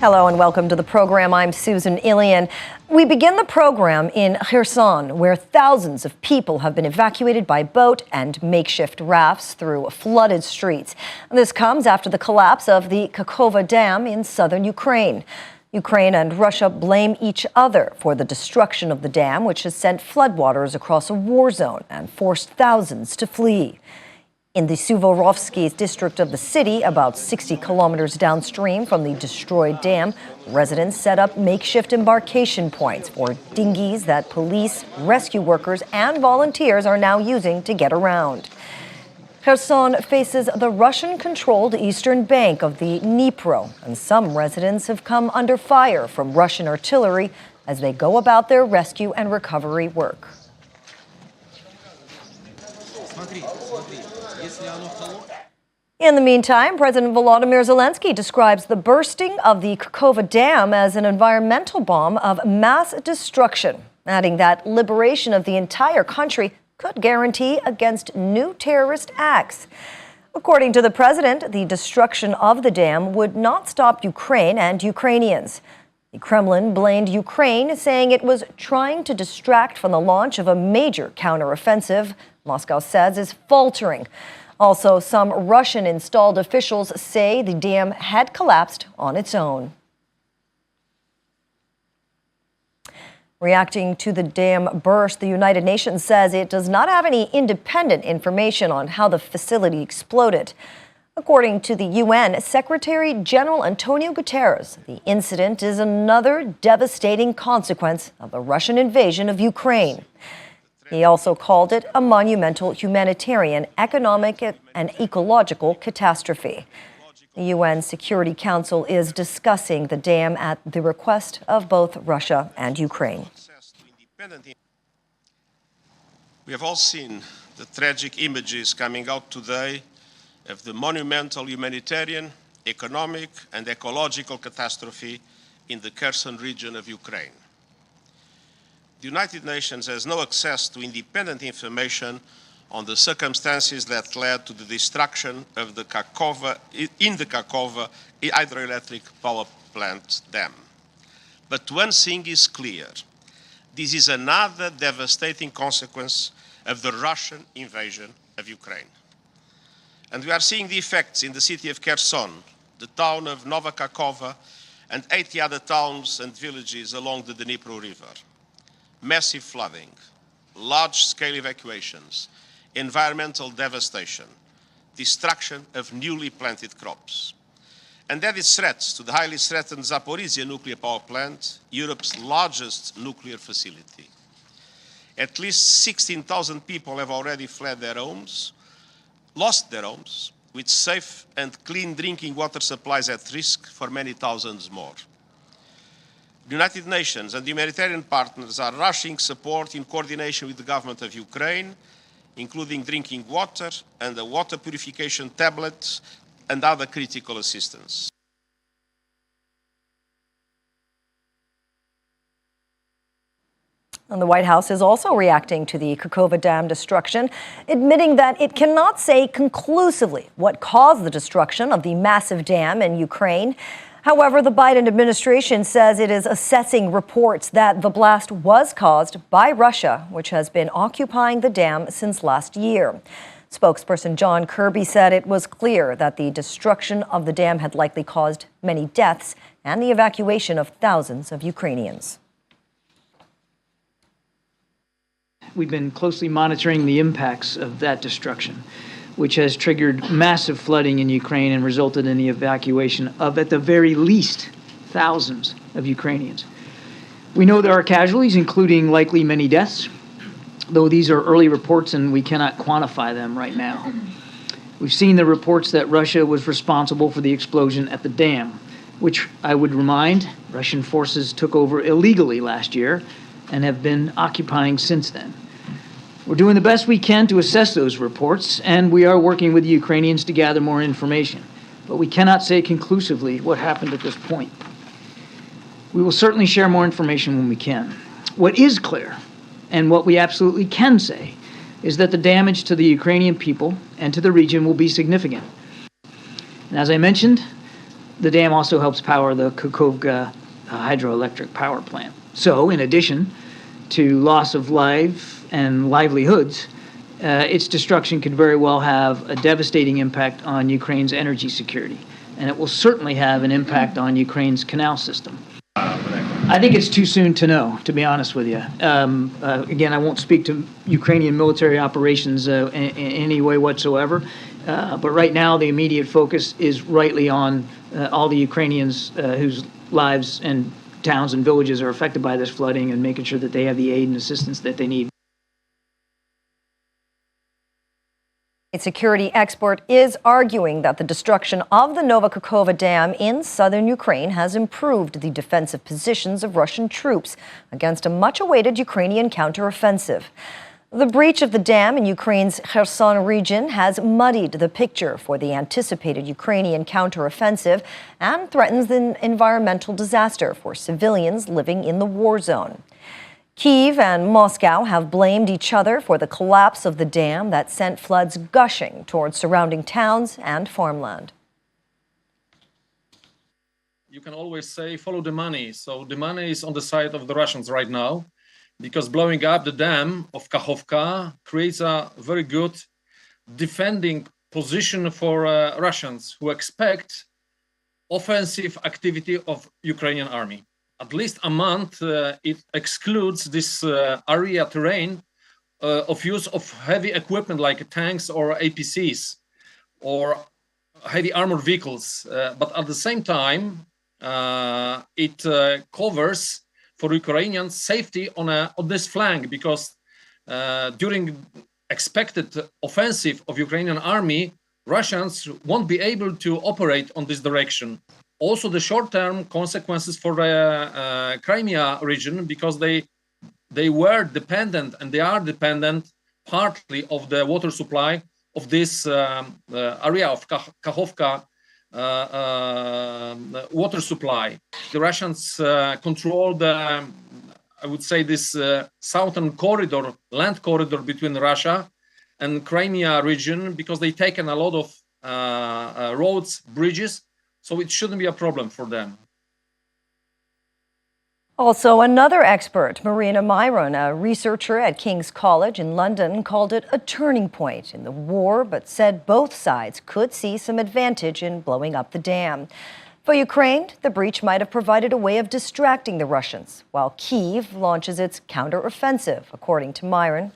Hello and welcome to the program. I'm Susan Ilian. We begin the program in Kherson, where thousands of people have been evacuated by boat and makeshift rafts through flooded streets. This comes after the collapse of the Kakhovka Dam in southern Ukraine. Ukraine and Russia blame each other for the destruction of the dam, which has sent floodwaters across a war zone and forced thousands to flee. In the Suvorovsky district of the city, about 60 kilometers downstream from the destroyed dam, residents set up makeshift embarkation points for dinghies that police, rescue workers, and volunteers are now using to get around. Kherson faces the Russian-controlled eastern bank of the Dnipro, and some residents have come under fire from Russian artillery as they go about their rescue and recovery work. In the meantime, President Volodymyr Zelensky describes the bursting of the Kakhovka Dam as an environmental bomb of mass destruction, adding that liberation of the entire country could guarantee against new terrorist acts. According to the president, the destruction of the dam would not stop Ukraine and Ukrainians. The Kremlin blamed Ukraine, saying it was trying to distract from the launch of a major counteroffensive Moscow says is faltering. Also, some Russian-installed officials say the dam had collapsed on its own. Reacting to the dam burst, the United Nations says it does not have any independent information on how the facility exploded. According to the UN Secretary General Antonio Guterres, the incident is another devastating consequence of the Russian invasion of Ukraine. He also called it a monumental humanitarian, economic, and ecological catastrophe. The UN Security Council is discussing the dam at the request of both Russia and Ukraine. We have all seen the tragic images coming out today of the monumental humanitarian, economic, and ecological catastrophe in the Kherson region of Ukraine. The United Nations has no access to independent information on the circumstances that led to the destruction of the Kakhovka hydroelectric power plant dam. But one thing is clear. This is another devastating consequence of the Russian invasion of Ukraine. And we are seeing the effects in the city of Kherson, the town of Nova Kakhovka, and 80 other towns and villages along the Dnipro River. Massive flooding, large-scale evacuations, environmental devastation, destruction of newly planted crops. And that is threats to the highly threatened Zaporizhia nuclear power plant, Europe's largest nuclear facility. At least 16,000 people have already fled their homes, lost their homes, with safe and clean drinking water supplies at risk for many thousands more. The United Nations and the humanitarian partners are rushing support in coordination with the government of Ukraine, including drinking water and a water purification tablet and other critical assistance. And the White House is also reacting to the Kakhovka Dam destruction, admitting that it cannot say conclusively what caused the destruction of the massive dam in Ukraine. However, the Biden administration says it is assessing reports that the blast was caused by Russia, which has been occupying the dam since last year. Spokesperson John Kirby said it was clear that the destruction of the dam had likely caused many deaths and the evacuation of thousands of Ukrainians. We've been closely monitoring the impacts of that destruction, which has triggered massive flooding in Ukraine and resulted in the evacuation of, at the very least, thousands of Ukrainians. We know there are casualties, including likely many deaths, though these are early reports and we cannot quantify them right now. We've seen the reports that Russia was responsible for the explosion at the dam, which I would remind, Russian forces took over illegally last year and have been occupying since then. We're doing the best we can to assess those reports, and we are working with the Ukrainians to gather more information. But we cannot say conclusively what happened at this point. We will certainly share more information when we can. What is clear, and what we absolutely can say, is that the damage to the Ukrainian people and to the region will be significant. And as I mentioned, the dam also helps power the Kakhovka hydroelectric power plant. So, in addition to loss of life and livelihoods, its destruction could very well have a devastating impact on Ukraine's energy security, and it will certainly have an impact on Ukraine's canal system. I think it's too soon to know, to be honest with you. Again, I won't speak to Ukrainian military operations in any way whatsoever, but right now the immediate focus is rightly on all the Ukrainians whose lives and towns and villages are affected by this flooding and making sure that they have the aid and assistance that they need. A security expert is arguing that the destruction of the Kakhovka Dam in southern Ukraine has improved the defensive positions of Russian troops against a much-awaited Ukrainian counteroffensive. The breach of the dam in Ukraine's Kherson region has muddied the picture for the anticipated Ukrainian counteroffensive and threatens an environmental disaster for civilians living in the war zone. Kyiv and Moscow have blamed each other for the collapse of the dam that sent floods gushing towards surrounding towns and farmland. You can always say, follow the money. So the money is on the side of the Russians right now, because blowing up the dam of Kakhovka creates a very good defending position for Russians who expect offensive activity of Ukrainian army. At least a month, it excludes this area terrain of use of heavy equipment like tanks or APCs or heavy armored vehicles. But at the same time, it covers for Ukrainians safety on this flank, because during expected offensive of Ukrainian army, Russians won't be able to operate on this direction. Also, the short-term consequences for the Crimea region, because they were dependent and they are dependent partly of the water supply of this area of Kakhovka water supply. The Russians control the, I would say, this southern corridor, land corridor between Russia and Crimea region, because they've taken a lot of roads, bridges. So it shouldn't be a problem for them. Also, another expert, Marina Myron, a researcher at King's College in London, called it a turning point in the war, but said both sides could see some advantage in blowing up the dam. For Ukraine, the breach might have provided a way of distracting the Russians, while Kyiv launches its counteroffensive, according to Myron.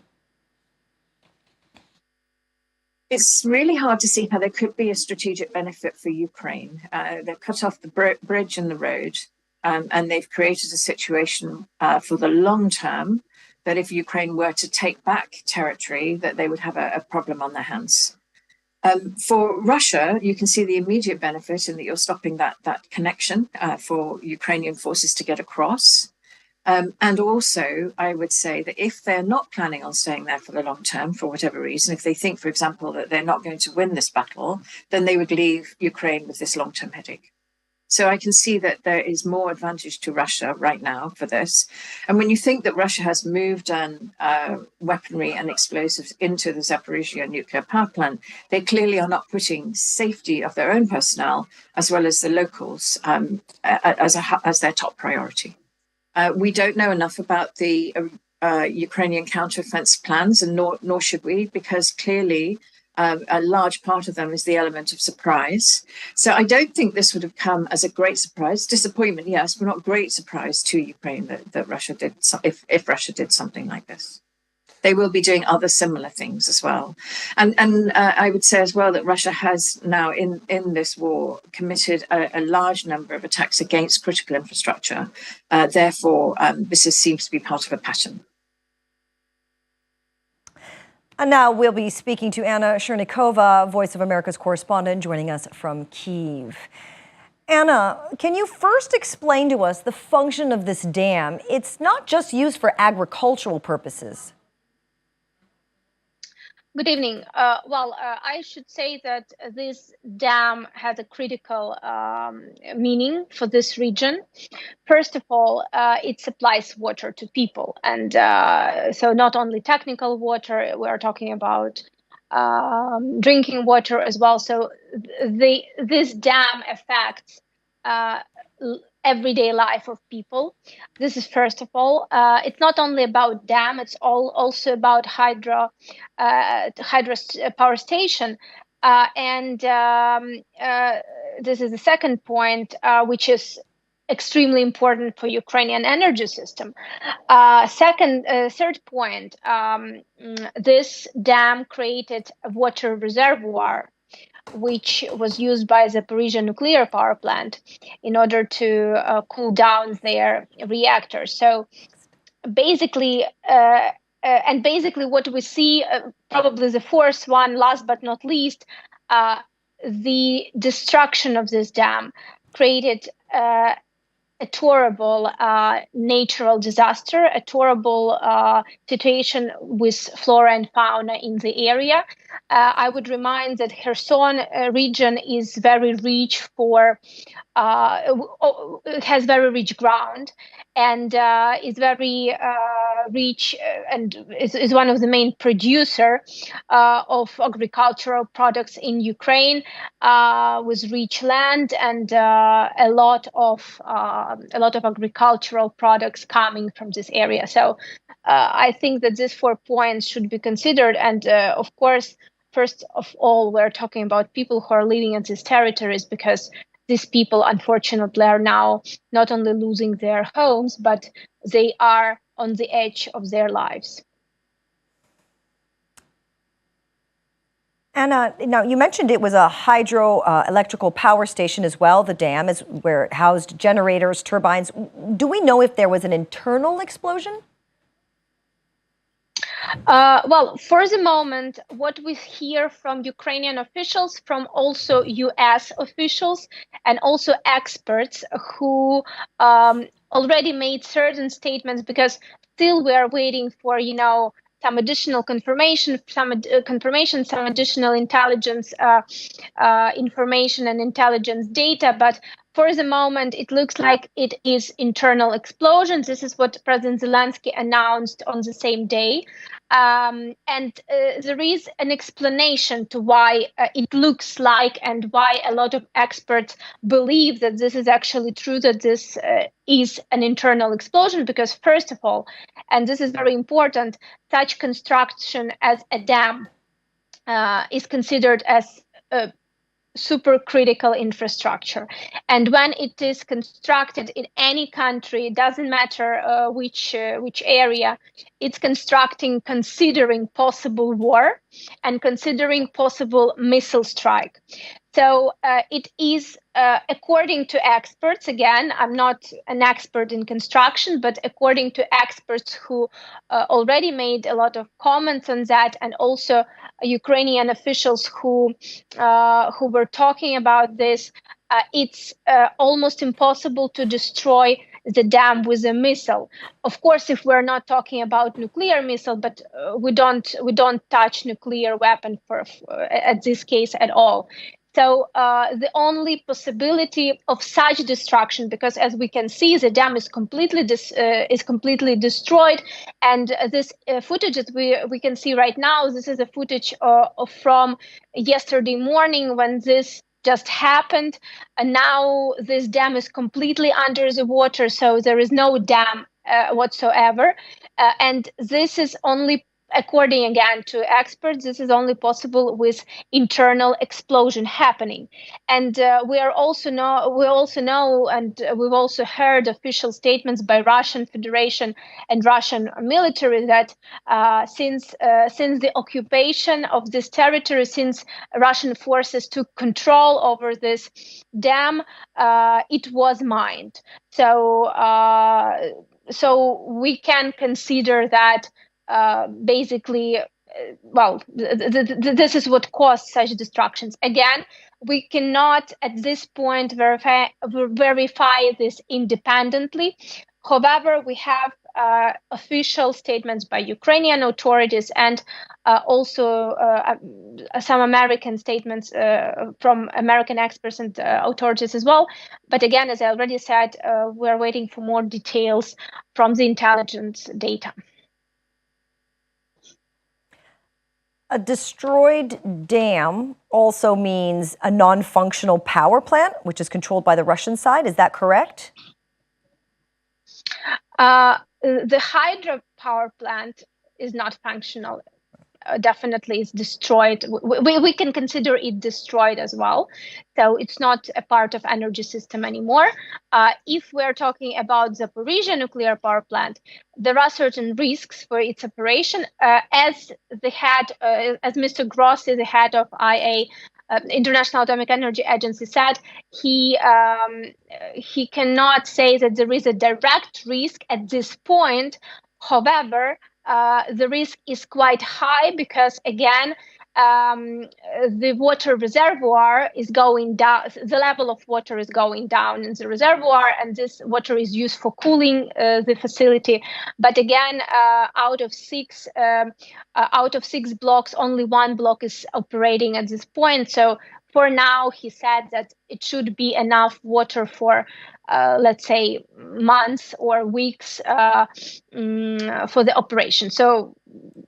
It's really hard to see how there could be a strategic benefit for Ukraine. They've cut off the bridge and the road, and they've created a situation for the long term that if Ukraine were to take back territory, that they would have a problem on their hands. For Russia, you can see the immediate benefit in that you're stopping that connection for Ukrainian forces to get across. And also, I would say that if they're not planning on staying there for the long term, for whatever reason, if they think, for example, that they're not going to win this battle, then they would leave Ukraine with this long-term headache. So I can see that there is more advantage to Russia right now for this. And when you think that Russia has moved weaponry and explosives into the Zaporizhzhia nuclear power plant, they clearly are not putting safety of their own personnel as well as the locals as their top priority. We don't know enough about the Ukrainian counteroffensive plans, and nor should we, because clearly a large part of them is the element of surprise. So I don't think this would have come as a great surprise. Disappointment, yes, but not great surprise to Ukraine that Russia did, if Russia did something like this. They will be doing other similar things as well. And I would say as well that Russia has now in this war committed a large number of attacks against critical infrastructure. Therefore, this seems to be part of a pattern. And now we'll be speaking to Anna Chernikova, Voice of America's correspondent, joining us from Kyiv. Anna, can you first explain to us the function of this dam? It's not just used for agricultural purposes. Good evening. I should say that this dam has a critical meaning for this region. First of all, it supplies water to people. And so not only technical water, we're talking about drinking water as well. So this dam affects everyday life of people. This is first of all. It's not only about dam; it's also about hydro power station. This is the second point, which is extremely important for Ukrainian energy system. Third point, this dam created a water reservoir which was used by the Zaporizhzhia nuclear power plant in order to cool down their reactors. So basically, what we see, probably the fourth one, last but not least, the destruction of this dam created a terrible natural disaster, a terrible situation with flora and fauna in the area. I would remind that Kherson region is very rich for it has very rich ground and is very rich and is one of the main producer of agricultural products in Ukraine, with rich land and a lot of agricultural products coming from this area. So I think that these 4 points should be considered, and of course, first of all, we're talking about people who are living in these territories, because these people, unfortunately, are now not only losing their homes, but they are on the edge of their lives. Anna, now you mentioned it was a hydro-electrical power station as well. The dam is where it housed generators, turbines. Do we know if there was an internal explosion? Well, for the moment, what we hear from Ukrainian officials, from also US officials, and also experts who already made certain statements, because still we are waiting for, some additional confirmation, some additional intelligence information and intelligence data. But for the moment, it looks like it is internal explosions. This is what President Zelensky announced on the same day. And there is an explanation to why it looks like, and why a lot of experts believe that this is actually true, that this is an internal explosion. Because first of all, and this is very important, such construction as a dam is considered as a supercritical infrastructure. And when it is constructed in any country, it doesn't matter which area, it's constructing considering possible war and considering possible missile strike. So it is, according to experts, again, I'm not an expert in construction, but according to experts who already made a lot of comments on that, and also Ukrainian officials who were talking about this, it's almost impossible to destroy the dam with a missile. Of course, if we're not talking about nuclear missile, but we don't touch nuclear weapon at this case at all. So the only possibility of such destruction, because as we can see, the dam is completely destroyed, and this footage that we can see right now, this is a footage from yesterday morning when this just happened, and now this dam is completely under the water, so there is no dam whatsoever, and this is only, according again to experts, this is only possible with internal explosion happening. And we also know, and we've also heard official statements by Russian Federation and Russian military that since the occupation of this territory, since Russian forces took control over this dam, it was mined. So we can consider that basically, this is what caused such destructions. Again, we cannot at this point verify this independently. However, we have official statements by Ukrainian authorities, and also some American statements from American experts and authorities as well. But again, as I already said, we're waiting for more details from the intelligence data. A destroyed dam also means a non-functional power plant, which is controlled by the Russian side. Is that correct? The hydropower plant is not functional. Definitely is destroyed. We can consider it destroyed as well. So it's not a part of energy system anymore. If we're talking about Zaporizhzhia nuclear power plant, there are certain risks for its operation. As Mr. Grossi, the head of IA, International Atomic Energy Agency, said, he cannot say that there is a direct risk at this point. However, the risk is quite high because, again, the water reservoir is going down. The level of water is going down in the reservoir, and this water is used for cooling the facility. But again, out of six blocks, only one block is operating at this point. So for now, he said that it should be enough water for, let's say, months or weeks for the operation. So,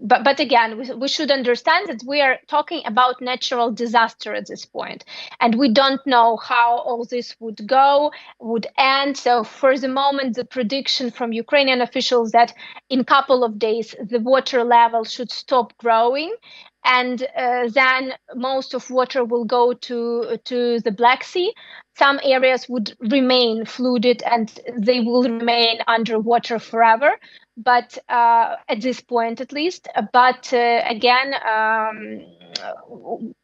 but again, we should understand that we are talking about natural disaster at this point, and we don't know how all this would end. So for the moment, the prediction from Ukrainian officials that in a couple of days the water level should stop growing, and then most of water will go to the Black Sea. Some areas would remain flooded and they will remain underwater forever, but at this point at least. But again,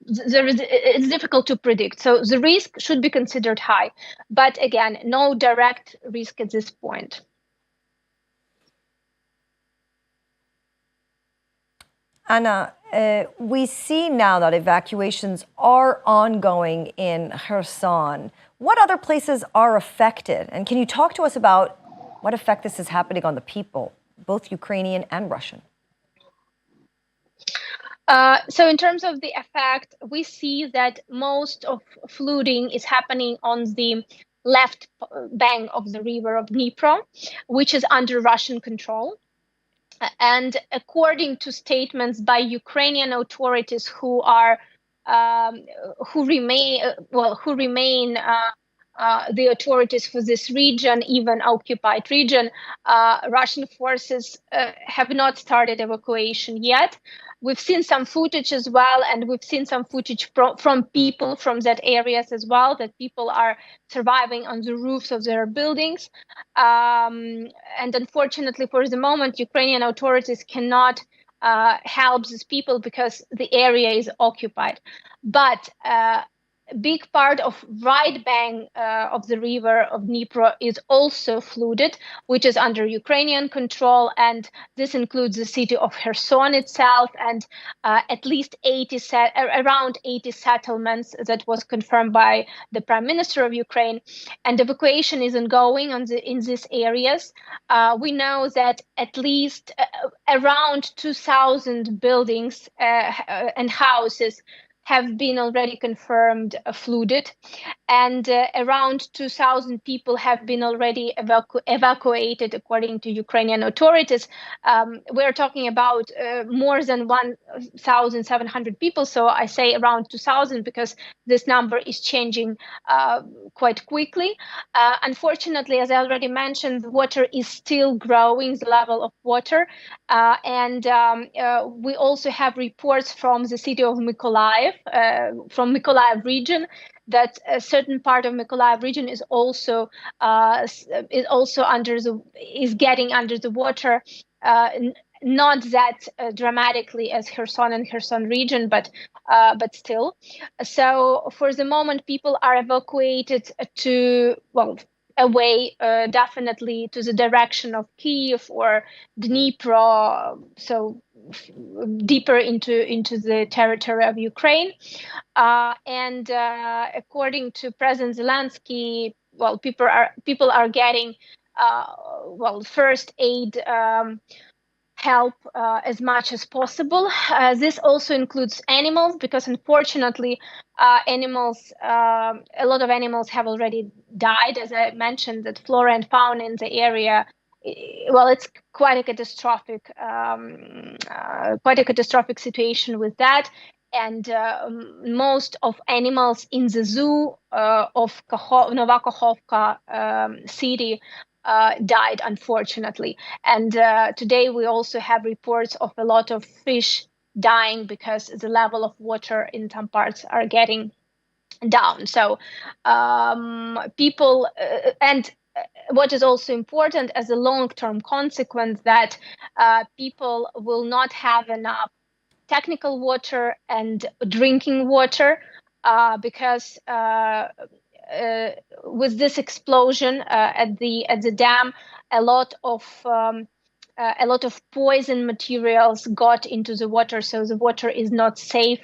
it's difficult to predict. So the risk should be considered high, but again, no direct risk at this point. Anna, we see now that evacuations are ongoing in Kherson. What other places are affected? And can you talk to us about what effect this is happening on the people, both Ukrainian and Russian? So in terms of the effect, we see that most of flooding is happening on the left bank of the river of Dnipro, which is under Russian control. And according to statements by Ukrainian authorities who remain the authorities for this region, even occupied region, Russian forces have not started evacuation yet. We've seen some footage as well, and we've seen some footage from people from that areas as well, that people are surviving on the roofs of their buildings. And unfortunately, for the moment, Ukrainian authorities cannot help these people because the area is occupied. But a big part of right bank of the river of Dnipro is also flooded, which is under Ukrainian control, and this includes the city of Kherson itself and at least around 80 settlements that was confirmed by the Prime Minister of Ukraine. And evacuation is ongoing in these areas. We know that at least around 2,000 buildings and houses have been already confirmed flooded, and around 2,000 people have been already evacuated, according to Ukrainian authorities. We're talking about more than 1,700 people, so I say around 2,000 because this number is changing quite quickly. Unfortunately, as I already mentioned, the water is still growing, the level of water, and we also have reports from the city of Mykolaiv, from Mykolaiv region, that a certain part of Mykolaiv region is also getting under the water, not that dramatically as Kherson and Kherson region, but still. So for the moment, people are evacuated away, definitely to the direction of Kyiv or Dnipro, so deeper into the territory of Ukraine. And according to President Zelensky, people are getting first aid help as much as possible. This also includes animals, because unfortunately a lot of animals have already died. As I mentioned, that flora and fauna in the area well, it's quite a catastrophic situation with that. And most of animals in the zoo of Nova Kakhovka city died, unfortunately. And today we also have reports of a lot of fish dying because the level of water in some parts are getting down. So people and what is also important as a long-term consequence that people will not have enough technical water and drinking water because with this explosion at the dam, a lot of poison materials got into the water, so the water is not safe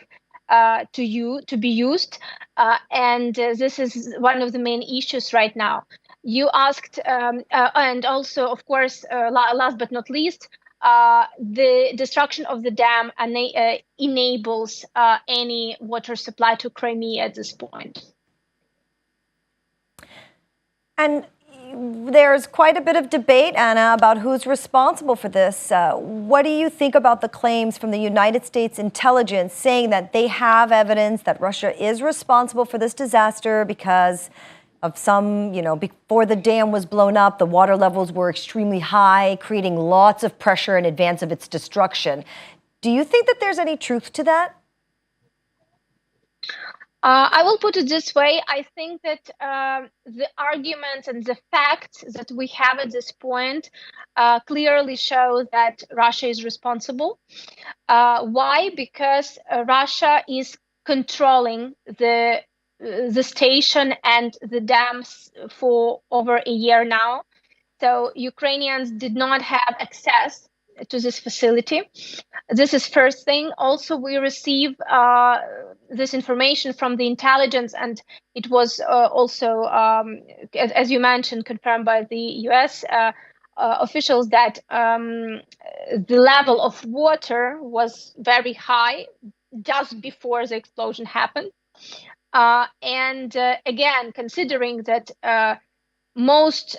to be used, and this is one of the main issues right now. You asked, and also, of course, last but not least, the destruction of the dam enables any water supply to Crimea at this point. And there's quite a bit of debate, Anna, about who's responsible for this. What do you think about the claims from the United States intelligence saying that they have evidence that Russia is responsible for this disaster because of some, before the dam was blown up, the water levels were extremely high, creating lots of pressure in advance of its destruction. Do you think that there's any truth to that? I will put it this way. I think that the arguments and the facts that we have at this point clearly show that Russia is responsible. Why? Because Russia is controlling the station and the dams for over a year now. So Ukrainians did not have access to this facility. This is first thing. Also, we receive this information from the intelligence, and it was also, as you mentioned, confirmed by the U.S. Officials that the level of water was very high just before the explosion happened. And again, considering that most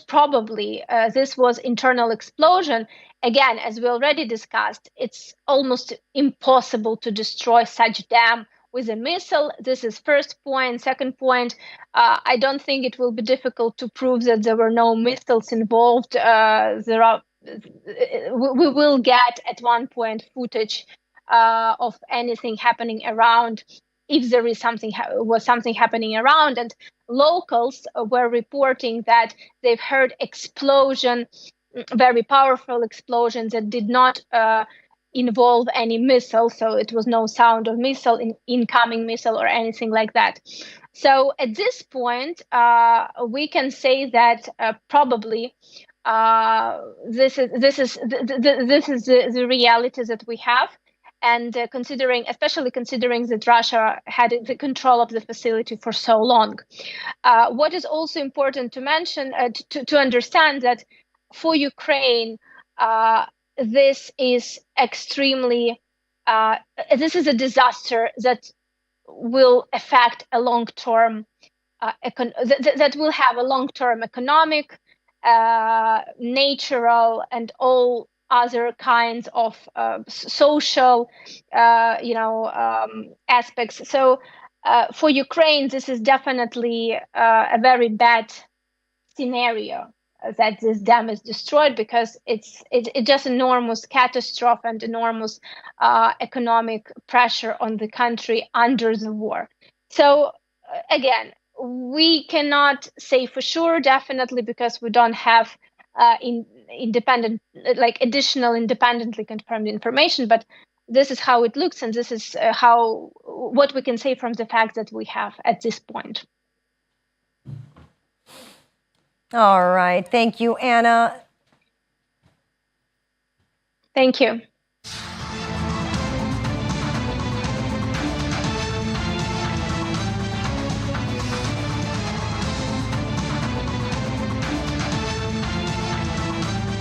probably this was internal explosion. Again, as we already discussed, it's almost impossible to destroy such dam with a missile. This is first point. Second point, I don't think it will be difficult to prove that there were no missiles involved. We will get at one point footage of anything happening around, if there is something happening around. And locals were reporting that they've heard very powerful explosions that did not involve any missile. So it was no sound of incoming missile or anything like that. So at this point, we can say that probably this is the reality that we have. And especially considering that Russia had the control of the facility for so long. What is also important to mention, to understand that for Ukraine, this is this is a disaster that will affect a long-term, that will have a long-term economic, natural, and all other kinds of social, aspects. So for Ukraine, this is definitely a very bad scenario that this dam is destroyed, because it's just enormous catastrophe and enormous economic pressure on the country under the war. So again, we cannot say for sure, definitely, because we don't have additional independently confirmed information, but this is how it looks, and this is what we can say from the facts that we have at this point. All right. Thank you, Anna. Thank you.